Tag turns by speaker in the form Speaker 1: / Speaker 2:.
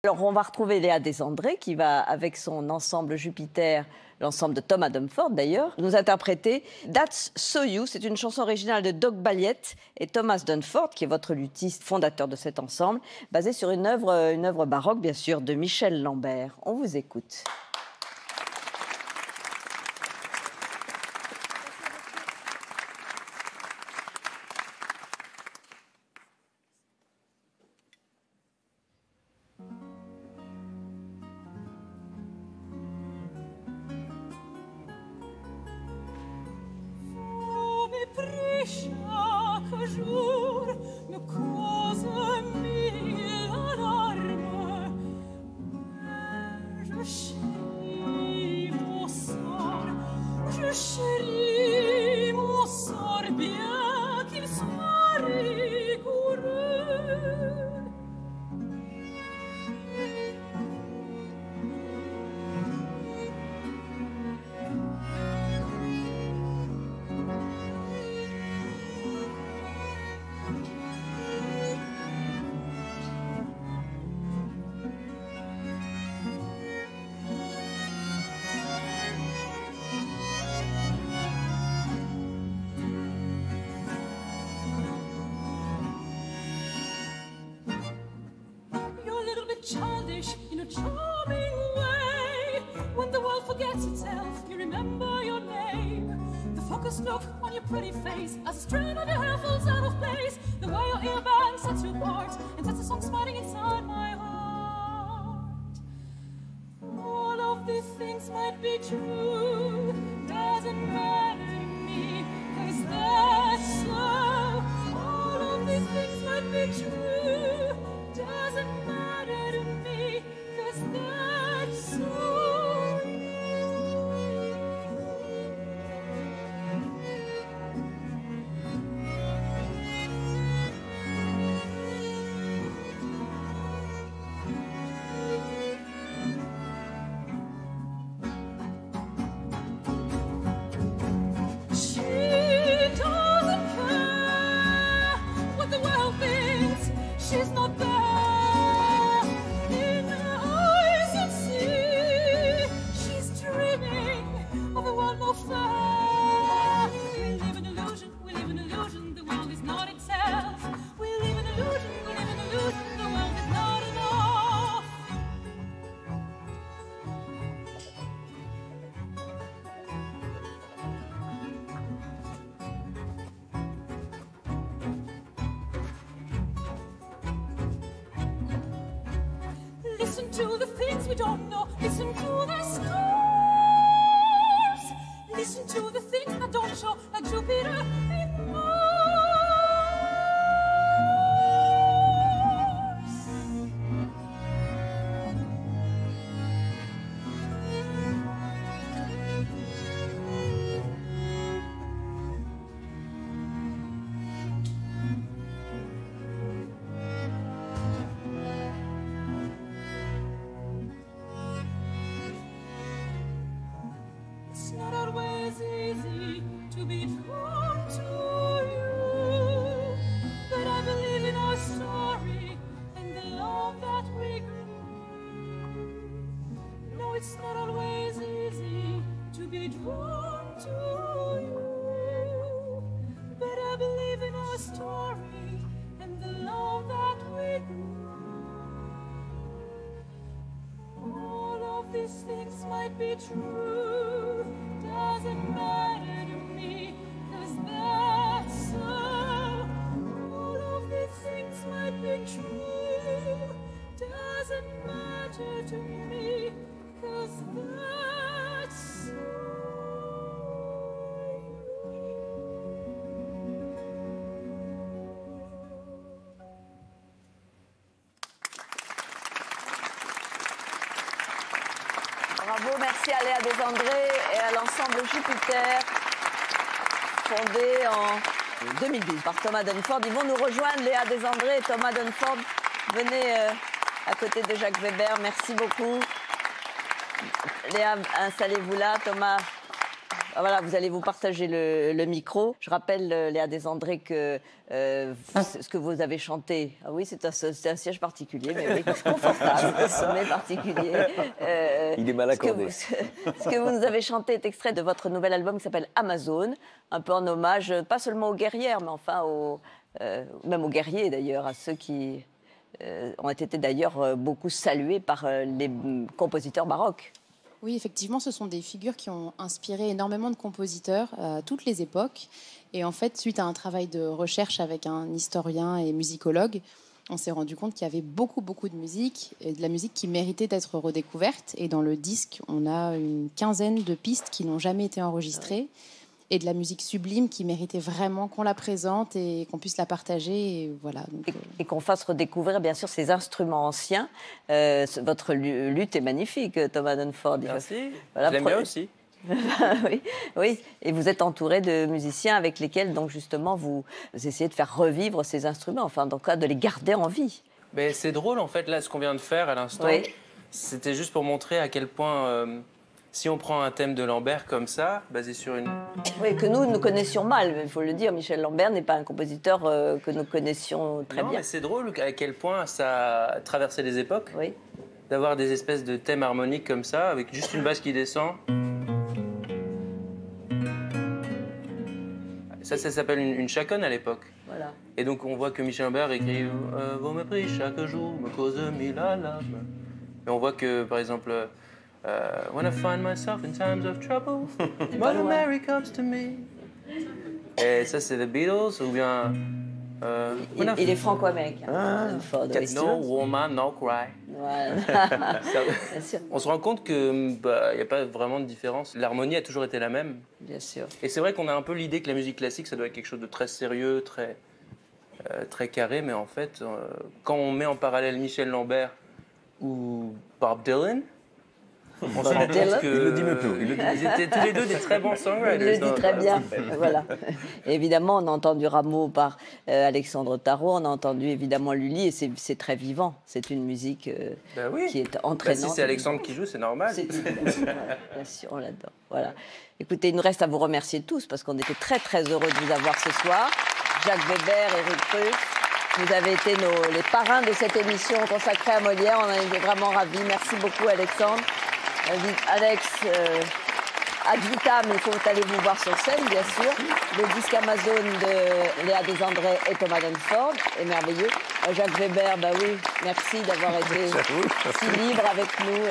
Speaker 1: Alors, on va retrouver Léa Desandré qui va, avec son ensemble Jupiter, l'ensemble de Thomas Dunford d'ailleurs, nous interpréter That's So You. C'est une chanson originale de Doug Balliet et Thomas Dunford, qui est votre luthiste fondateur de cet ensemble, basée sur une œuvre baroque, bien sûr, de Michel Lambert. On vous écoute.
Speaker 2: Chaque jour me cause mille alarmes, mais je chéris mon sort, bien qu'il soit rigoureux. Childish in a charming way. When the world forgets itself, you remember your name. The focused look on your pretty face as a strain of your hair falls out of place. The way your earband sets you apart and sets a song smiling inside my heart. All of these things might be true, doesn't matter to me, 'cause that's so. All of these things might be true, doesn't matter to me, 'cause that's so. She doesn't care what the world thinks, she's not there. Listen to the things we don't know. Listen to the stars. Listen to the things that don't show, like Jupiter in Mars. It's not always easy to be drawn to you, but I believe in our story and the love that we grew. No, it's not always easy to be drawn to you, but I believe in our story and the love that we grew. All of these things might be true, doesn't matter to me, 'cause that's so. All of these things might be true, doesn't matter to me, 'cause that's so.
Speaker 1: Bravo, merci à Léa Desandré et à l'ensemble Jupiter, fondé en 2012 par Thomas Dunford. Ils vont nous rejoindre, Léa Desandré et Thomas Dunford. Venez à côté de Jacques Weber, merci beaucoup. Léa, installez-vous là, Thomas Voilà, vous allez vous partager le micro. Je rappelle, Léa Desandré, que ce que vous avez chanté, ah oui, c'est un siège particulier, mais oui, confortable, mais particulier.
Speaker 3: Il est mal accordé.
Speaker 1: Ce que vous nous avez chanté est extrait de votre nouvel album qui s'appelle Amazon, un peu en hommage, pas seulement aux guerrières, mais enfin même aux guerriers d'ailleurs, à ceux qui ont été d'ailleurs beaucoup salués par les compositeurs baroques.
Speaker 4: Oui, effectivement, ce sont des figures qui ont inspiré énormément de compositeurs à toutes les époques. Et en fait, suite à un travail de recherche avec un historien et musicologue, on s'est rendu compte qu'il y avait beaucoup de musique, et de la musique qui méritait d'être redécouverte. Et dans le disque, on a une quinzaine de pistes qui n'ont jamais été enregistrées, et de la musique sublime qui méritait vraiment qu'on la présente et qu'on puisse la partager. Et voilà. Donc,
Speaker 1: et qu'on fasse redécouvrir, bien sûr, ces instruments anciens. Votre luth est magnifique, Thomas Dunford.
Speaker 5: Merci,
Speaker 1: voilà,
Speaker 5: je l'aime bien aussi.
Speaker 1: Oui, oui, et vous êtes entouré de musiciens avec lesquels, donc justement, vous essayez de faire revivre ces instruments, enfin, en tout cas, de les garder en vie.
Speaker 5: Mais c'est drôle, en fait, là, ce qu'on vient de faire à l'instant,
Speaker 1: Oui.
Speaker 5: C'était juste pour montrer à quel point, si on prend un thème de Lambert comme ça, basé sur une...
Speaker 1: Oui, que nous connaissions mal, il faut le dire. Michel Lambert n'est pas un compositeur que nous connaissions très
Speaker 5: non,
Speaker 1: bien.
Speaker 5: mais c'est drôle à quel point ça a traversé les époques,
Speaker 1: Oui.
Speaker 5: d'avoir des espèces de thèmes harmoniques comme ça, avec juste une basse qui descend. Ça s'appelle une chaconne à l'époque.
Speaker 1: Voilà.
Speaker 5: Et donc on voit que Michel Lambert écrit vos mépris chaque jour me causent mille alarmes. Et on voit que, par exemple, When I find myself in times of trouble, Mother Mary comes to me. Et ça, c'est The Beatles, ou bien...
Speaker 1: Il est franco-américain.
Speaker 5: No woman, no cry.
Speaker 1: Voilà. Bien sûr.
Speaker 5: On se rend compte qu'il n'y a pas vraiment de différence. L'harmonie a toujours été la même.
Speaker 1: Bien sûr.
Speaker 5: Et c'est vrai qu'on a un peu l'idée que la musique classique, ça doit être quelque chose de très sérieux, très carré. Mais en fait, quand on met en parallèle Michel Lambert ou Bob Dylan, on se rend compte que...
Speaker 3: Il le dit mieux que nous.
Speaker 5: Ils étaient tous les deux des très bons songwriters.
Speaker 1: Il le dit très bien. Voilà. Et évidemment, on a entendu Rameau par Alexandre Tarot, on a entendu évidemment Lully, et c'est très vivant. C'est une musique qui est entraînante.
Speaker 5: Si c'est Alexandre qui joue, c'est normal.
Speaker 1: Voilà, bien sûr, on l'adore. Voilà. Écoutez, il nous reste à vous remercier tous, parce qu'on était très heureux de vous avoir ce soir. Jacques Weber, Éric Prus, vous avez été les parrains de cette émission consacrée à Molière. On en était vraiment ravis. Merci beaucoup, Alexandre. Alex, ad vitam, il faut aller vous voir sur scène, bien sûr. Le disque Amazon de Léa Desandré et Thomas Dunford est merveilleux. Jacques Weber, bah oui, merci d'avoir été si libre avec nous.